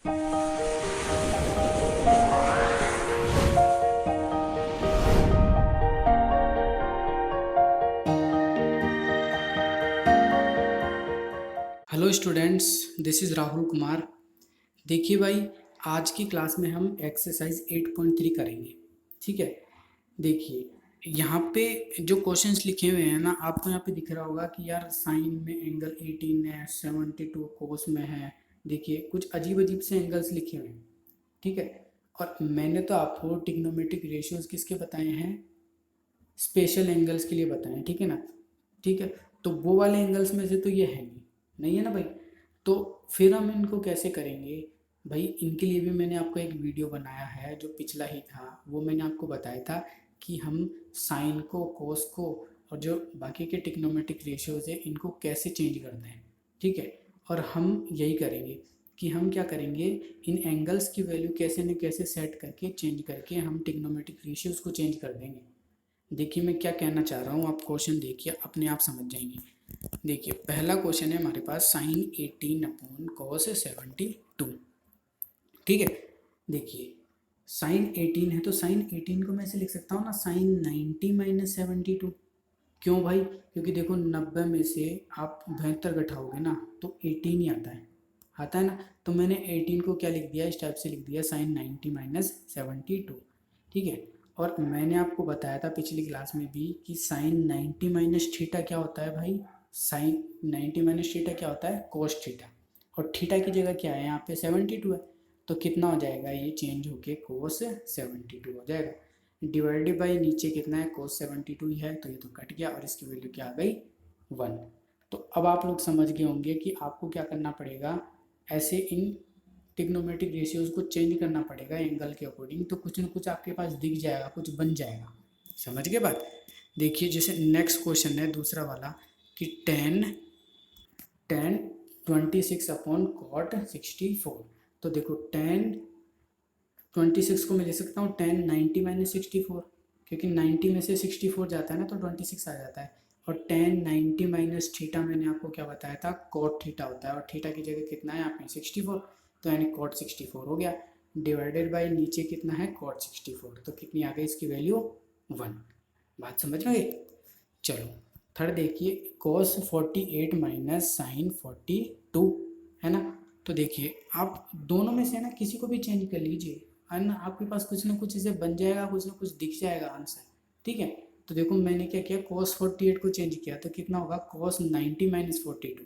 Hello students, this is Rahul Kumar. देखिए भाई, आज की क्लास में हम एक्सरसाइज 8.3 करेंगे। ठीक है। देखिए यहाँ पे जो क्वेश्चंस लिखे हुए हैं ना, आपको यहाँ पे दिख रहा होगा कि यार साइन में एंगल 18 है, 72 कोस में है। देखिए कुछ अजीब अजीब से एंगल्स लिखे हुए हैं। ठीक है। और मैंने तो आपको ट्रिग्नोमेट्रिक रेशियोज किसके बताए हैं? स्पेशल एंगल्स के लिए बताएं। ठीक है ना। ठीक है। तो वो वाले एंगल्स में से तो ये है नहीं है ना भाई। तो फिर हम इनको कैसे करेंगे भाई? इनके लिए भी मैंने आपको एक वीडियो बनाया है, जो पिछला ही था। वो मैंने आपको बताया था कि हम साइन को, कोस को और जो बाकी के ट्रिग्नोमेट्रिक रेशियोज है इनको कैसे चेंज करते हैं। ठीक है। और हम यही करेंगे कि हम क्या करेंगे, इन एंगल्स की वैल्यू कैसे न कैसे सेट करके चेंज करके हम ट्रिग्नोमेट्रिक रेशियोज को चेंज कर देंगे। देखिए मैं क्या कहना चाह रहा हूँ, आप क्वेश्चन देखिए, अपने आप समझ जाएंगे। देखिए पहला क्वेश्चन है हमारे पास, साइन 18 अपॉन कॉस 72। ठीक है। देखिए साइन 18 है तो साइन 18 को मैं ऐसे लिख सकता हूँ ना, साइन 90 माइनस 72। क्यों भाई? क्योंकि देखो 90 में से आप 72 घटाओगे ना तो 18 ही आता है ना। तो मैंने 18 को क्या लिख दिया, इस टाइप से लिख दिया, साइन 90 माइनस 72। ठीक है। और मैंने आपको बताया था पिछली क्लास में भी कि साइन 90 माइनस थीटा क्या होता है भाई? साइन 90 माइनस थीटा क्या होता है? Cos theta. और थीटा की जगह क्या है यहाँ पे? 72 है। तो कितना हो जाएगा ये? चेंज होके कोस 72 हो जाएगा। डिवाइडेड बाई नीचे कितना है? कोस 72 ही है, तो ये तो कट गया और इसकी वैल्यू क्या आ गई? 1। तो अब आप लोग समझ गए होंगे कि आपको क्या करना पड़ेगा, ऐसे इन ट्रिग्नोमेट्रिक रेशियोज को चेंज करना पड़ेगा एंगल के अकॉर्डिंग, तो कुछ न कुछ आपके पास दिख जाएगा, कुछ बन जाएगा। समझ गए बात? देखिए जैसे नेक्स्ट क्वेश्चन है दूसरा वाला कि टेन 26 अपॉन कॉट 64। तो देखो 10 26 को मैं ले सकता हूँ 10 90 माइनस 64, क्योंकि 90 में से 64 जाता है ना तो 26 आ जाता है। और 10 90 माइनस थीटा मैंने आपको क्या बताया था? कॉट थीटा होता है। और थीटा की जगह कितना है यहाँ पे? 64। तो यानी कॉट 64 हो गया। डिवाइडेड बाई नीचे कितना है? कॉट 64। तो कितनी आ गई इसकी वैल्यू? 1। बात समझ में गई? चलो थर्ड देखिए, कॉस 48 माइनस साइन 42 है ना। तो देखिए आप दोनों में से ना किसी को भी चेंज कर लीजिए, है ना, आपके पास कुछ ना कुछ इसे बन जाएगा, कुछ ना कुछ दिख जाएगा आंसर। ठीक है। तो देखो मैंने क्या किया, कॉस 48 को चेंज किया तो कितना होगा? कॉस 90 माइनस 42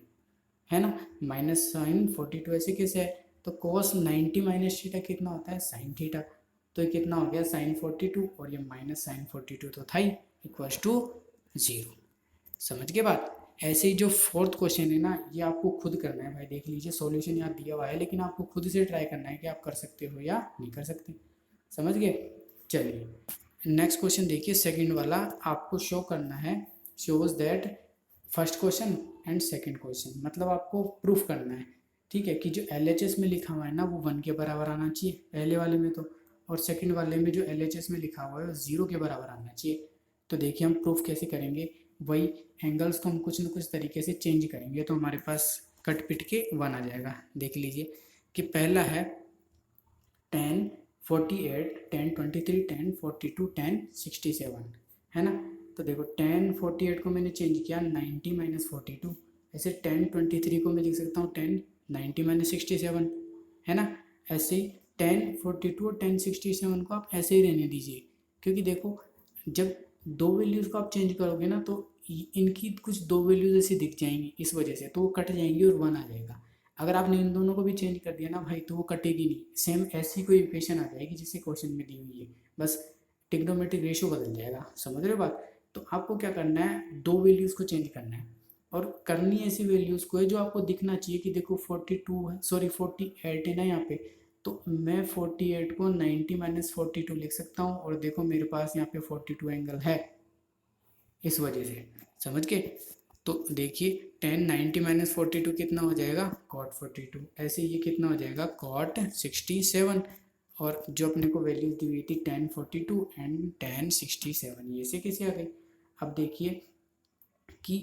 है ना, माइनस साइन 42 ऐसे कैसे है? तो कॉस 90 माइनस थीटा कितना होता है? Sine theta. तो ये कितना हो गया? साइन 42 और ये माइनस साइन 42 तो था ही, इक्वल्स टू 0। समझ के बात? ऐसे ही जो फोर्थ क्वेश्चन है ना, ये आपको खुद करना है भाई। देख लीजिए सॉल्यूशन यहाँ दिया हुआ है, लेकिन आपको खुद से ट्राई करना है कि आप कर सकते हो या नहीं कर सकते। समझ गए? चलिए नेक्स्ट क्वेश्चन देखिए, सेकंड वाला आपको शो करना है, shows that first question and second question, मतलब आपको प्रूफ करना है। ठीक है, कि जो LHS में लिखा हुआ है ना वो 1 के बराबर आना चाहिए पहले वाले में, तो और सेकंड वाले में जो LHS में लिखा हुआ है वो 0 के बराबर आना चाहिए। तो देखिए हम प्रूफ कैसे करेंगे, वही एंगल्स को हम कुछ न कुछ तरीके से चेंज करेंगे तो हमारे पास कट पिट के 1 आ जाएगा। देख लीजिए कि पहला है 10 48 10 23 10 42 10 67 है ना। तो देखो 10 48 को मैंने चेंज किया 90 माइनस 42, ऐसे 10 23 को मैं लिख सकता हूँ 10 90 माइनस 67 है ना। ऐसे ही 10 42 और 10 67 को आप ऐसे ही रहने दीजिए, क्योंकि देखो जब दो वैल्यूज़ को आप चेंज करोगे ना तो इनकी कुछ दो वैल्यूज ऐसी दिख जाएंगी, इस वजह से तो वो कट जाएंगी और 1 आ जाएगा। अगर आपने इन दोनों को भी चेंज कर दिया ना भाई तो वो कटेगी नहीं, सेम ऐसी कोई इक्वेशन आ जाएगी जिससे क्वेश्चन में दी हुई है, बस ट्रिग्नोमेट्रिक रेशियो बदल जाएगा। समझ रहे हो बात? तो आपको क्या करना है, दो वैल्यूज़ को चेंज करना है और करनी ऐसी वैल्यूज़ को है जो आपको दिखना चाहिए कि देखो 42 है, सॉरी 48 है ना यहाँ पे, तो मैं 48 को 90 माइनस 42 लिख सकता हूँ और देखो मेरे पास यहाँ पे 42 एंगल है, इस वजह से। समझ के? तो देखिए 10 90 माइनस 42 कितना हो जाएगा? कॉट 42। ऐसे ये कितना हो जाएगा? कॉट 67। और जो अपने को वैल्यूज दी हुई थी 10 42 एंड 10 67, ये से कैसे आ गई? अब देखिए कि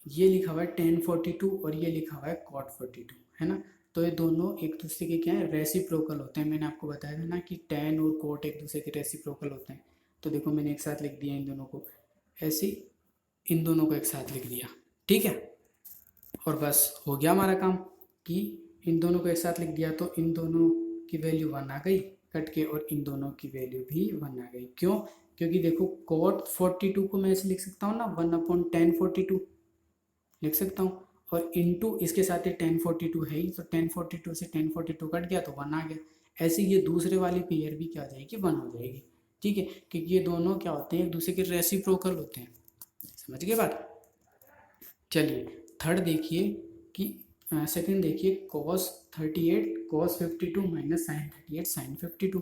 ये लिखा हुआ है 10 42 और ये लिखा हुआ है कॉट 42 है ना। तो ये दोनों एक दूसरे के क्या है, रेसिप्रोकल होते हैं। मैंने आपको बताया था ना कि tan और cot एक दूसरे के रेसिप्रोकल होते हैं। तो देखो मैंने एक साथ लिख दिया इन दोनों को, ऐसे इन दोनों को एक साथ लिख दिया, ठीक है। और बस हो गया हमारा काम कि इन दोनों को एक साथ लिख दिया तो इन दोनों की वैल्यू 1 आ गई कट के, और इन दोनों की वैल्यू भी 1 आ गई। क्यों? क्योंकि देखो cot 42 को मैं ऐसे लिख सकता हूँ ना, 1/tan 42 लिख सकता हूँ, और इंटू इसके साथ ही tan 42 है ही, तो tan 42 से tan 42 कट गया तो 1 आ गया। ऐसे ये दूसरे वाली पेयर भी क्या हो जाएगी, 1 हो जाएगी, ठीक है, क्योंकि ये दोनों क्या होते हैं, एक दूसरे के रेसिप्रोकल होते हैं। समझ गए बात? चलिए थर्ड देखिए कि सेकंड देखिए, cos 38 cos 52 minus sine 38 sine 52।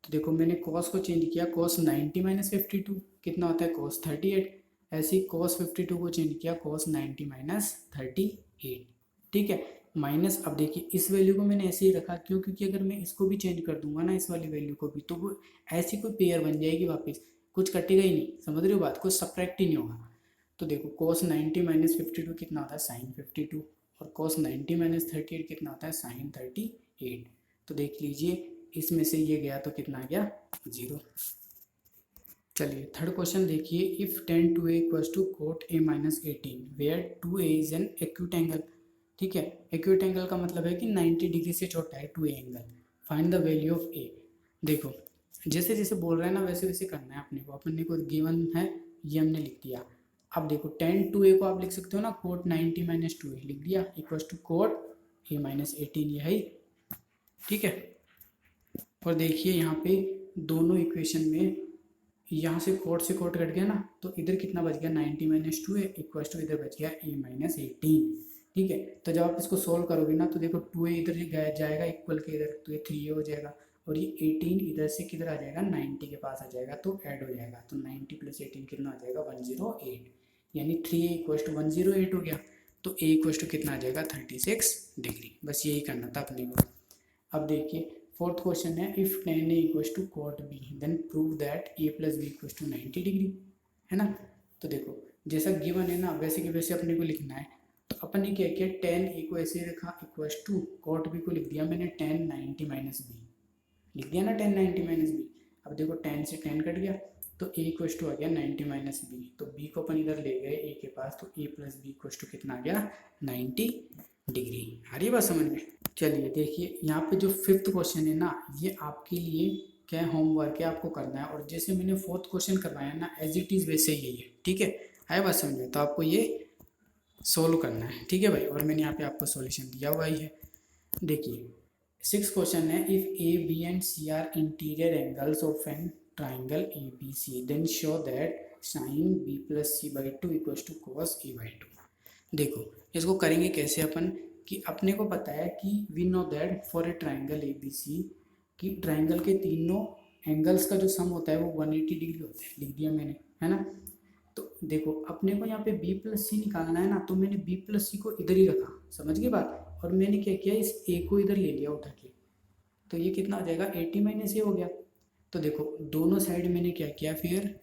तो देखो मैंने cos को चेंज किया, cos 90 माइनस 52 कितना होता है, cos 38। ऐसे ही cos 52 को चेंज किया, cos 90 माइनस 38, ठीक है। माइनस, अब देखिए इस वैल्यू को मैंने ऐसे ही रखा, क्यों? क्योंकि अगर मैं इसको भी चेंज कर दूंगा ना, इस वाली वैल्यू को भी, तो वो ऐसी कोई पेयर बन जाएगी वापस, कुछ कटेगा ही नहीं। समझ रहे हो बात? कुछ सब्ट्रैक्ट ही नहीं होगा। तो देखो cos 90 माइनस 52 कितना होता है, साइन 52, और cos 90 माइनस 38 कितना होता है, साइन 38। तो देख लीजिए इसमें से ये गया तो कितना आ गया, 0। चलिए थर्ड क्वेश्चन देखिए, if tan 2a equals to cot a minus 18 where 2a is an acute angle. ठीक है, एक्यूट एंगल का मतलब है कि 90 डिग्री से छोटा है 2a angle, find the value of a। देखो जैसे जैसे बोल रहे हैं ना वैसे वैसे करना है अपने को गिवन है, ये हमने लिख दिया। अब देखो tan 2a को आप लिख सकते हो ना, cot 90 माइनस 2a लिख दिया, equals to cot a minus 18, ये है, ठीक है। और देखिए यहाँ पे दोनों इक्वेशन में यहाँ से कोट कट गया ना, तो इधर कितना बच गया, 90 माइनस 2a इक्वल्स टू इधर बच गया a माइनस 18, ठीक है। तो जब आप इसको सोल्व करोगे ना, तो देखो 2a इधर जाएगा इक्वल के इधर, तो ये 3a हो जाएगा, और ये 18 इधर से किधर आ जाएगा, 90 के पास आ जाएगा, तो ऐड हो जाएगा। तो 90 प्लस 18 कितना आ जाएगा, 108, यानी 3a इक्वल्स टू 108 हो गया। तो a इक्वल्स टू कितना आ जाएगा, 36 डिग्री। बस यही करना था अपने को। अब देखिए फोर्थ क्वेश्चन है, if tan a equals to cot b then prove that a plus B equals to 90 degree, है ना। तो देखो जैसा गिवन है ना वैसे के वैसे अपने को लिखना है। तो अपन ने क्या किया, tan a को ऐसे रखा इक्वल्स टू cot b को लिख दिया मैंने tan 90 माइनस बी, लिख दिया ना tan 90 माइनस बी। अब देखो tan से tan कट गया, तो a इक्वल्स टू आ गया 90 माइनस बी, तो b को अपन इधर ले गए a के पास, तो a plus B equals to कितना आ गया, 90 डिग्री। आ रही है बात समझ में? चलिए देखिए यहाँ पे जो फिफ्थ क्वेश्चन है ना, ये आपके लिए क्या है, होमवर्क है, आपको करना है। और जैसे मैंने फोर्थ क्वेश्चन करवाया ना, एज इट इज़ वैसे ही है, ठीक है। आया बात समझ में? तो आपको ये सोल्व करना है, ठीक है भाई। और मैंने यहाँ पे आपको सॉल्यूशन दिया हुआ ही है। देखिए सिक्स क्वेश्चन है, if A B and C are interior angles of an triangle A B C then show that sine B plus C by two equals to cos A by two. देखो इसको करेंगे कैसे अपन, कि अपने को पता है कि we know that for a triangle A B C, कि ट्राइंगल के तीनों एंगल्स का जो सम होता है वो 180 डिग्री होता है, लिख दिया मैंने, है ना। तो देखो अपने को यहाँ पे b प्लस सी निकालना है ना, तो मैंने b प्लस सी को इधर ही रखा, समझ गए बात। और मैंने क्या किया, इस a को इधर ले लिया उठा के, तो ये कितना हो जाएगा, 80 माइनस ए हो गया। तो देखो दोनों साइड मैंने क्या किया, फिर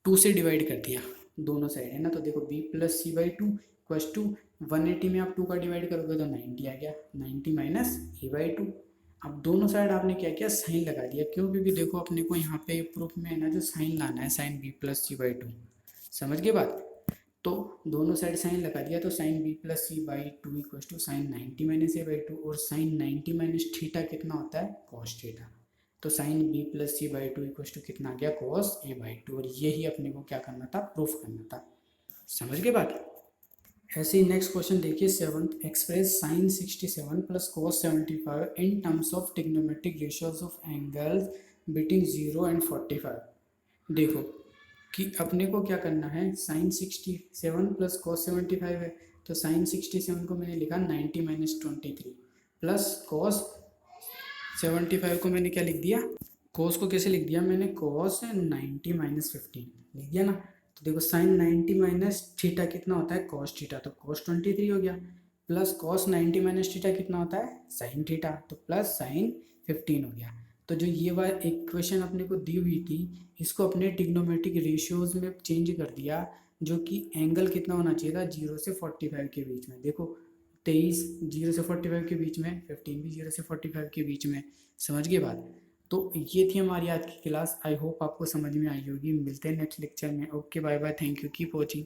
2 से डिवाइड कर दिया, दोनों साइड है ना। तो देखो b plus C by two equals to 180 में आप 2 का डिवाइड करोगे तो 90 आ गया, 90 माइनस ए बाई टू। अब दोनों साइड आपने क्या किया, साइन लगा दिया। क्यों? क्योंकि देखो अपने को यहाँ पे प्रूफ में है ना, जो साइन लाना है, sine b plus C by two, समझ गए बात। तो दोनों साइड साइन लगा दिया, तो sine b plus C by two equals to sine 90 minus A by two, और साइन 90 माइनस थीटा कितना होता है, कॉस थीटा। तो sine b plus C by two equals to कितना आ गया, कॉस ए बाई टू। और यही अपने को क्या करना था, प्रूफ करना था। समझ गए बात। ऐसे ही नेक्स्ट क्वेश्चन देखिए, seventh, express sine 67 plus cos 75 in terms of trigonometric ratios of angles between 0 and 45। देखो कि अपने को क्या करना है, साइन 67 प्लस कॉस 75 है, तो साइन 67 को मैंने लिखा 90 माइनस 23 प्लस कॉस 75 को मैंने क्या लिख दिया, कॉस को कैसे लिख दिया मैंने, कॉस 90 माइनस 15 लिख दिया ना। तो देखो साइन 90 माइनस थीटा कितना होता है, कॉस थीटा, तो कॉस 23 हो गया, प्लस कॉस 90 माइनस थीटा कितना होता है, साइन थीटा, तो प्लस साइन 15 हो गया। तो जो ये वाला इक्वेशन अपने को दी हुई थी, इसको अपने ट्रिग्नोमेट्रिक रेशियोज में चेंज कर दिया, जो कि एंगल कितना होना चाहिए था, 0 से 45 के बीच में। देखो 23 0 से 45 के बीच में, 15 भी 0 से 45 के बीच में। समझ गए बात? तो ये थी हमारी आज की क्लास। आई होप आपको समझ में आई होगी। मिलते हैं नेक्स्ट लेक्चर में। Okay, bye bye, thank you, keep watching.